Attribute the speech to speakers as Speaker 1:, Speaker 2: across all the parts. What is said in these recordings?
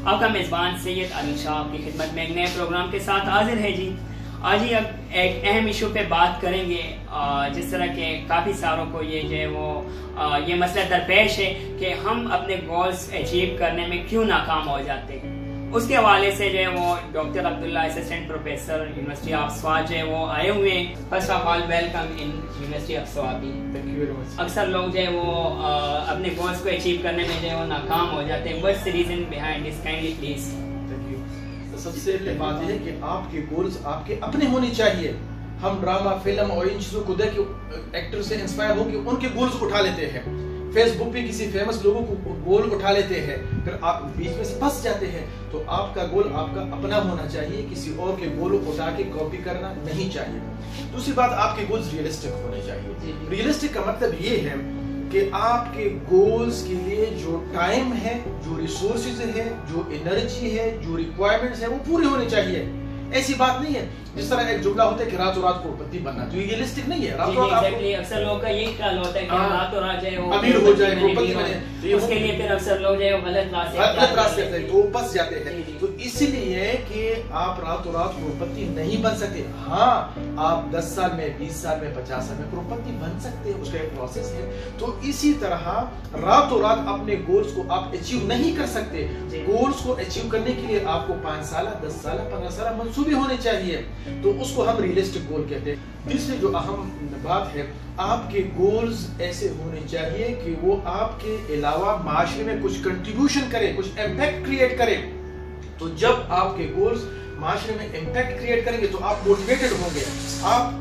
Speaker 1: آپ کا میزبان سید عادل شاہ آپ کی خدمت میں ایک نئے پروگرام کے ساتھ حاضر ہے جی. آج ہی اب ایک اہم ایشو پہ بات کریں گے. جس طرح کہ کافی ساروں کو یہ جو ہے وہ یہ مسئلہ درپیش ہے کہ ہم اپنے گولز اچیو کرنے میں کیوں ناکام ہو جاتے ہیں. اس کے حوالے سے جو ہے وہ doctor Abdullah assistant professor university of Swat جو ہے وہ آئے ہوئے ہیں. First of all welcome in university of Swat. اکثر لوگ جو ہے وہ اپنے گولز کو اچیو کرنے میں جو ہے وہ ناکام ہو جاتے ہیں. What's the reason behind this? Kindly please.
Speaker 2: سب سے پہلے بات یہ ہے کہ آپ کے گولز آپ کے اپنے ہونے چاہیے. ہم ڈرامہ فلم اور ان چیزوں کو دیکھ کے ایکٹر سے انسپائر ہو کے ان کے گولز اٹھا لیتے ہیں. فیس بک پہ کسی فیمس لوگوں کو گول اٹھا لیتے ہیں, پھر آپ بیچ میں سے پھنس جاتے ہیں. تو آپ کا گول آپ کا اپنا ہونا چاہیے, کسی اور کے گول کو اٹھا کے کاپی کرنا نہیں چاہیے. دوسری بات, آپ کے گولز ریئلسٹک ہونے چاہیے. ریئلسٹک کا مطلب یہ ہے کہ آپ کے گولز کے لیے جو ٹائم ہے, جو ریسورسز ہے, جو انرجی ہے, جو ریکوائرمنٹس ہے وہ پورے ہونے چاہیے. ایسی بات نہیں ہے جس طرح ایک جملہ ہوتا ہے کہ راتوں رات کروڑپتی بننا, تو یہ ریئلسٹک نہیں ہے. راتوں رات
Speaker 1: اکثر لوگوں کا یہی خیال ہوتا ہے کہ راتوں رات جو ہے وہ
Speaker 2: امیر ہو جائے, کروڑپتی بنے,
Speaker 1: اس کے لیے پھر اکثر لوگ جو ہے وہ غلط
Speaker 2: راستے ہیں تو پھنس جاتے ہیں. تو اس لیے کہ آپ راتوں رات کروڑپتی نہیں بن سکتے. ہاں, آپ 10 سال میں, 20 سال میں, 50 سال میں کروڑپتی بن سکتے ہیں, اس کا ایک پروسیس ہے. تو اسی طرح راتوں رات اپنے گولز کو آپ اچیو نہیں کر سکتے. گولز کو اچیو کرنے کے لیے آپ کو 5 سالہ, 10 سالہ, 15 سالہ منصوبے ہونے چاہیے. تو اس کو ہم ریئلسٹک گول کہتے ہیں. تیسری جو اہم بات ہے, آپ کے گولز ایسے ہونے چاہیے کہ وہ آپ کے علاوہ معاشرے میں کچھ کنٹریبیوشن کرے, کچھ امپیکٹ کریٹ کرے. تو جب آپ کے گولز معاشرے میں امپیکٹ کریٹ کریں گے تو آپ موٹیویٹڈ ہوں گے, آپ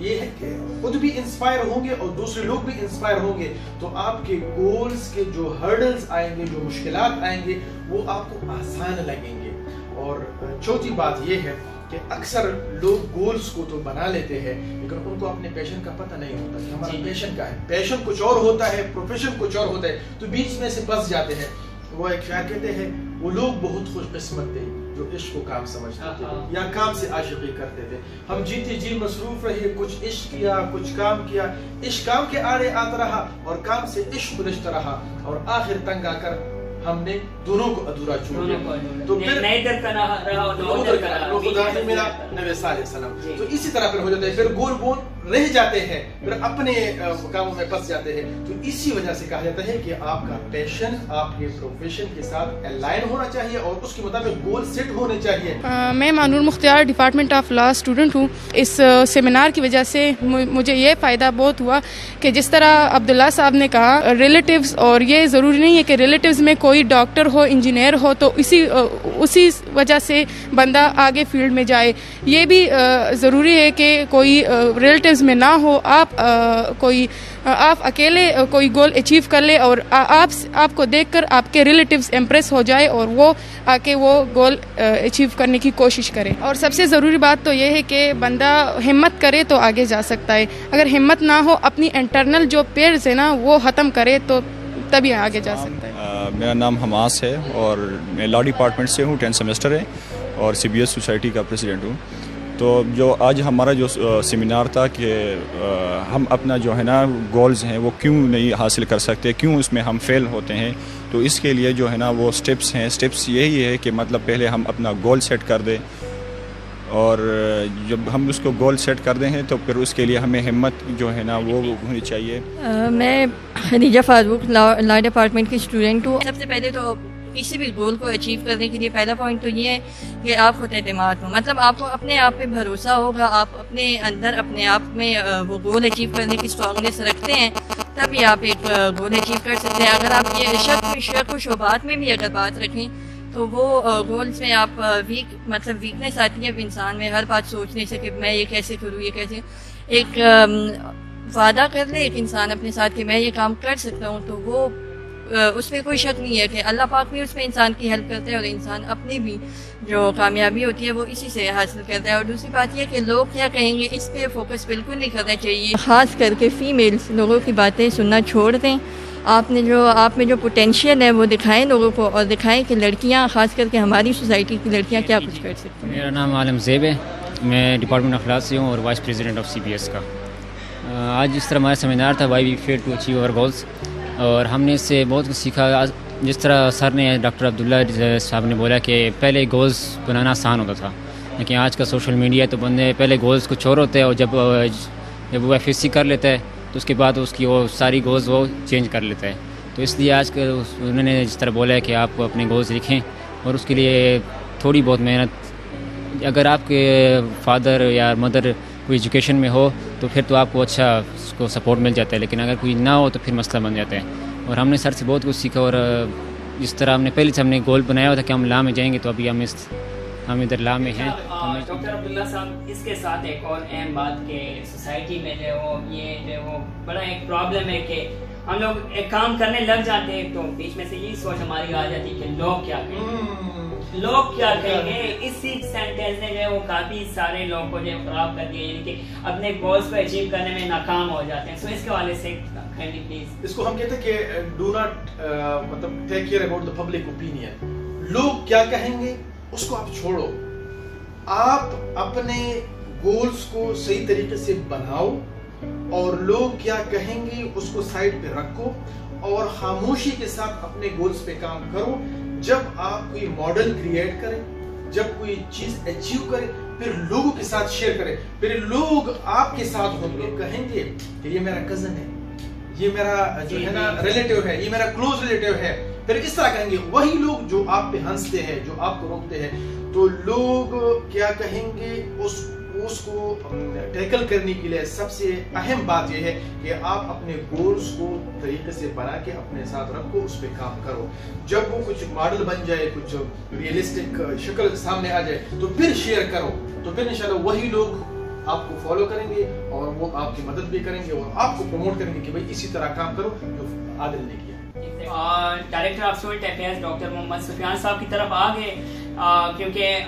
Speaker 2: یہ ہے کہ خود بھی انسپائر ہوں گے اور دوسرے لوگ بھی انسپائر ہوں گے. تو آپ کے گولز کے جو ہرڈلز آئیں گے, جو مشکلات آئیں گے, وہ آپ کو آسان لگیں گے. اور چوتھی بات یہ ہے کہ اکثر لوگ گولز کو تو بنا لیتے ہیں لیکن ان کو اپنے پیشن کا پتہ نہیں ہوتا کہ ہمارا پیشن کیا ہے. پیشن کچھ اور ہوتا ہے, پروفیشن کچھ اور ہوتا ہے, تو بیچ میں سے پھنس جاتے ہیں. وہ ایک شاعر کہتے ہیں, وہ لوگ بہت خوش قسمت تھے جو عشق کو کام سمجھتے تھے یا کام سے عاشقی کرتے تھے. ہم جیتے جی مصروف رہے, کچھ عشق کیا, کچھ کام کیا. عشق کام کے آڑے آتا رہا اور کام سے عشق گلشتہ رہا, اور آخر تنگ آ کر ہم نے دونوں کو ادھورا چھوڑ دیا. تو پھر خدا نے میرا نبی صلی اللہ علیہ وسلم. تو اسی طرح پھر ہو جاتا ہے, پھر گول گول رہ جاتے ہیں, پھر اپنے کاموں میں پھنس جاتے ہیں. تو اسی وجہ سے کہا جاتا ہے کہ آپ کا پیشن آپ کے پروفیشن کے ساتھ الائن ہونا چاہیے اور اس کے مطابق گول سیٹ ہونے چاہیے.
Speaker 3: میں مانور مختار, ڈپارٹمنٹ آف لا اسٹوڈنٹ ہوں. اس سیمینار کی وجہ سے مجھے یہ فائدہ بہت ہوا کہ جس طرح عبداللہ صاحب نے کہا, ریلیٹیوز, اور یہ ضروری نہیں ہے کہ ریلیٹیوز میں کوئی ڈاکٹر ہو, انجینئر ہو تو اسی وجہ سے بندہ آگے فیلڈ میں جائے. یہ بھی ضروری ہے کہ کوئی ریلیٹیوز میں نہ ہو, آپ اکیلے کوئی گول اچیو کر لے اور آپ کو دیکھ کر آپ کے ریلیٹیوز امپریس ہو جائے اور وہ آ کے وہ گول اچیو کرنے کی کوشش کرے. اور سب سے ضروری بات تو یہ ہے کہ بندہ ہمت کرے تو آگے جا سکتا ہے. اگر ہمت نہ ہو, اپنی انٹرنل جو پیئرز ہے نا وہ ختم کرے تو تبھی آگے جا سکتا ہے.
Speaker 4: میرا نام حماس ہے اور میں لا ڈپارٹمنٹ سے ہوں, 10 سیمسٹر ہے اور CBS سوسائٹی کا پریزیڈنٹ ہوں. تو جو آج ہمارا جو سیمینار تھا کہ ہم اپنا جو ہے نا گولز ہیں وہ کیوں نہیں حاصل کر سکتے, کیوں اس میں ہم فیل ہوتے ہیں, تو اس کے لیے جو ہے نا وہ سٹیپس ہیں. سٹیپس یہی ہے کہ مطلب پہلے ہم اپنا گول سیٹ کر دیں, اور جب ہم اس کو گول سیٹ کر دیں ہیں تو پھر اس کے لیے ہمیں ہمت جو ہے نا وہ ہونی چاہیے.
Speaker 5: میں خدیجہ فاروق, لا ڈپارٹمنٹ کی اسٹوڈنٹ ہوں. سب سے پہلے تو کسی بھی گول کو اچیو کرنے کے لیے پہلا پوائنٹ تو یہ ہے کہ آپ خود اعتماد ہو, مطلب آپ کو اپنے آپ پہ بھروسہ ہوگا. آپ اپنے اندر اپنے آپ میں وہ گول اچیو کرنے کی اسٹرانگنیس رکھتے ہیں تبھی آپ ایک گول اچیو کر سکتے ہیں. اگر آپ یہ شک و شبہات میں بھی اگر بات رکھیں تو وہ گولز میں آپ ویکنیس آتی ہے اب انسان میں, ہر بات سوچنے سے کہ میں یہ کیسے کروں, یہ کیسے. ایک وعدہ کر لے ایک انسان اپنے ساتھ کہ میں یہ کام کر سکتا ہوں, تو وہ اس میں کوئی شک نہیں ہے کہ اللہ پاک بھی اس میں انسان کی ہیلپ کرتے ہیں اور انسان اپنی بھی جو کامیابی ہوتی ہے وہ اسی سے حاصل کرتا ہے. اور دوسری بات یہ کہ لوگ کیا کہیں گے اس پہ فوکس بالکل نہیں کرنا چاہیے. خاص کر کے فیمیلز لوگوں کی باتیں سننا چھوڑ دیں. آپ میں جو پوٹینشیل ہے وہ دکھائیں لوگوں کو, اور دکھائیں کہ لڑکیاں, خاص کر کے ہماری سوسائٹی کی لڑکیاں کیا کچھ کر سکتی ہیں.
Speaker 6: میرا نام عالم زیب ہے, میں ڈپارٹمنٹ اخلاق سے ہوں اور وائس پریزیڈنٹ آف CBS کا. آج اس طرح ہمارا سیمینار تھا why we fail to achieve our goals, اور ہم نے اس سے بہت کچھ سیکھا. جس طرح سر نے ڈاکٹر عبداللہ صاحب نے بولا کہ پہلے گولز بنانا آسان ہوتا تھا، لیکن آج کا سوشل میڈیا تو بندے پہلے گولز کچھ اور ہوتے ہیں، اور جب وہ FSC کر لیتا ہے تو اس کے بعد اس کی وہ ساری گولز وہ چینج کر لیتا ہے. تو اس لیے آج کل انہوں نے جس طرح بولا ہے کہ آپ اپنے گولز لکھیں، اور اس کے لیے تھوڑی بہت محنت، اگر آپ کے فادر یا مدر کوئی ایجوکیشن میں ہو تو پھر تو آپ کو اچھا اس کو سپورٹ مل جاتا ہے، لیکن اگر کوئی نہ ہو تو پھر مسئلہ بن جاتا ہے. اور ہم نے سر سے بہت کچھ سیکھا، اور جس طرح ہم نے پہلے سے ہم نے گول بنایا ہوا تھا کہ ہم لا میں جائیں گے، تو ابھی ہم ادھر لا میں ہیں.
Speaker 1: ڈاکٹر عبداللہ صاحب، اس کے ساتھ ایک اور اہم بات کہ سوسائٹی میں جو وہ یہ جو وہ بڑا ایک پرابلم ہے کہ ہم لوگ ایک کام کرنے لگ جاتے ہیں تو بیچ میں سے یہی سوچ ہماری آ جاتی ہے کہ لوگ کیا کہیں گے. اسی سینٹینس نے جو ہے وہ کافی سارے لوگوں کو جو ہے خراب کر دیا، یعنی کہ اپنے گولز کو اچیو کرنے میں ناکام ہو جاتے ہیں. سو اس کے حوالے سے پلیز
Speaker 2: اس کو ہم کہتے ہیں کہ ڈو ناٹ مطلب take care about the public opinion. لوگ کیا کہیں گے اس کو آپ چھوڑو، آپ اپنے گولز کو صحیح طریقے سے بناؤ، اور لوگ کیا کہیں گے اس کو سائڈ پہ رکھو، اور خاموشی کے ساتھ اپنے گولز پہ کام کرو. جب آپ کوئی ماڈل کریٹ کریں، جب کوئی چیز اچیو کریں، پھر لوگوں کے ساتھ شیئر کریں، پھر لوگ آپ کے ساتھ ہوں گے، کہیں گے کہ یہ میرا کزن ہے، یہ میرا جو ہے نا ریلیٹیو ہے، یہ میرا کلوز ریلیٹیو ہے. پھر اس طرح کہیں گے. وہی لوگ جو آپ پہ ہنستے ہیں، جو آپ کو روکتے ہیں، تو لوگ کیا کہیں گے اس کو ٹیکل کرنے کے لیے سب سے اہم بات یہ ہے کہ آپ اپنے گولز کو طریقے سے بنا کے اپنے ساتھ رکھو، اس پہ کام کرو. جب وہ کچھ ماڈل بن جائے، کچھ ریئلسٹک شکل سامنے آ جائے تو پھر شیئر کرو. تو پھر انشاءاللہ وہی لوگ آپ کو فالو کریں گے، اور وہ آپ کی مدد بھی کریں گے، اور آپ کو پروموٹ کریں گے کہ بھائی اسی طرح کام کرو جو عادل نے کیا.
Speaker 1: Director of student affairs doctor Muhammad Sufyan صاحب کی طرف آ گئے، کیونکہ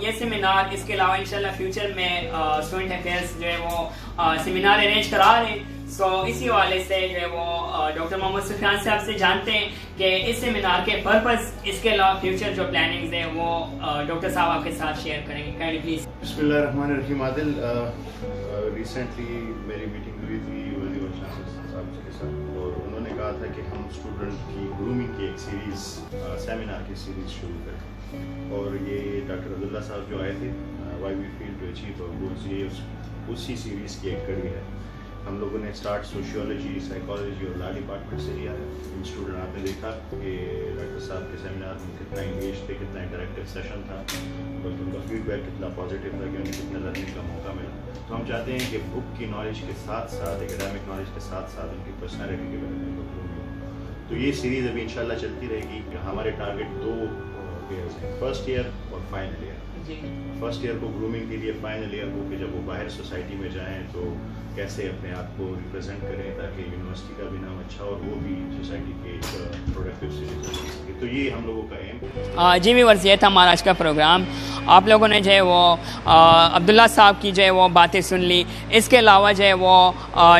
Speaker 1: یہ سیمینار، اس کے علاوہ انشاءاللہ فیوچر میں اسٹوڈنٹ افیئرز جو ہے وہ سیمینار ارینج کرا رہے ہیں. سو اسی حوالے سے جو ہے وہ ڈاکٹر محمد سفیان صاحب سے جانتے ہیں کہ اس سیمینار کے پرپز، اس کے علاوہ فیوچر جو پلاننگز ہیں وہ ڈاکٹر صاحب آپ کے ساتھ شیئر کریں گے. Kindly please.
Speaker 7: بسم اللہ الرحمن الرحیم. عادل، ریسنٹلی میری میٹنگ ہوئی تھی وزیر صاحب کے ساتھ، اور انہوں نے کہا تھا کہ ہم اسٹوڈنٹ کی گرومنگ کی ایک سیریز، سیمینار کی سیریز شروع کریں. اور یہ ڈاکٹر عبداللہ صاحب جو آئے تھے، why we fail to achieve our goals, یہ اسی سیریز کی ایک کڑی ہے. ہم لوگوں نے اسٹارٹ سوشیولوجی، سائیکالوجی اور لا ڈپارٹمنٹ سے لیا ہے. اسٹوڈنٹ آپ نے دیکھا کہ ڈاکٹر صاحب کے سیمینار میں کتنا انگیج تھے، کتنا انٹریکٹیو سیشن تھا، اور ان کا فیڈ بیک کتنا پازیٹیو تھا کہ انہیں کتنا لرننگ کا موقع ملا. تو ہم چاہتے ہیں کہ بک کی نالج کے ساتھ ساتھ، اکیڈیمک نالج کے ساتھ ساتھ ان کی پرسنالٹی کے بارے میں گفتگو. تو یہ سیریز ابھی انشاءاللہ چلتی رہے گی. ہمارے ٹارگیٹ 2 ایئرز ہیں، فرسٹ ایئر اور فائنل ایئر. فرسٹ ایئر کو گرومنگ کے لیے، فائنل ایئر کو کہ جب وہ باہر سوسائٹی میں جائیں تو کیسے اپنے آپ کو ریپرزینٹ کریں تاکہ یونیورسٹی کا بھی نام اچھا اور وہ بھی سوسائٹی کے ایک پروڈکٹیو سٹیزن بن سکے. تو یہ ہم لوگوں کا ایم.
Speaker 1: جی ویورز، یہ تھا ہمارا آج کا پروگرام. آپ لوگوں نے جو ہے وہ عبداللہ صاحب کی جو ہے وہ باتیں سن لی. اس کے علاوہ جو ہے وہ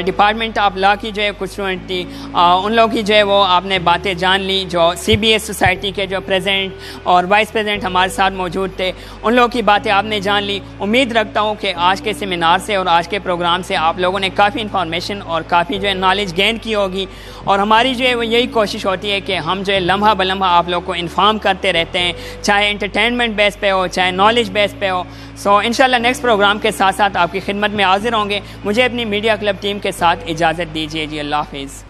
Speaker 1: ڈپارٹمنٹ آف لا کی جو ہے کچھ اسٹوڈنٹ تھی، ان لوگوں کی جو ہے وہ آپ نے باتیں جان لی. جو CBS سوسائٹی کے جو پریزیڈنٹ اور وائس پریزیڈنٹ ہمارے ساتھ موجود تھے، ان لوگوں کی باتیں آپ نے جان لی. امید رکھتا ہوں کہ آج کے سیمینار سے اور آج کے پروگرام سے آپ لوگوں نے کافی انفارمیشن اور کافی جو ہے نالج گین کی ہوگی. اور ہماری جو ہے وہ یہی کوشش ہوتی ہے کہ ہم جو ہے لمحہ بلمحہ آپ لوگوں کو انفارم کرتے رہتے ہیں، چاہے انٹرٹینمنٹ بیس پہ ہو، چاہے نالج بیس پہ ہو. سو انشاءاللہ نیکسٹ پروگرام کے ساتھ ساتھ آپ کی خدمت میں حاضر ہوں گے. مجھے اپنی میڈیا کلب ٹیم کے ساتھ اجازت دیجیے. جی اللہ حافظ.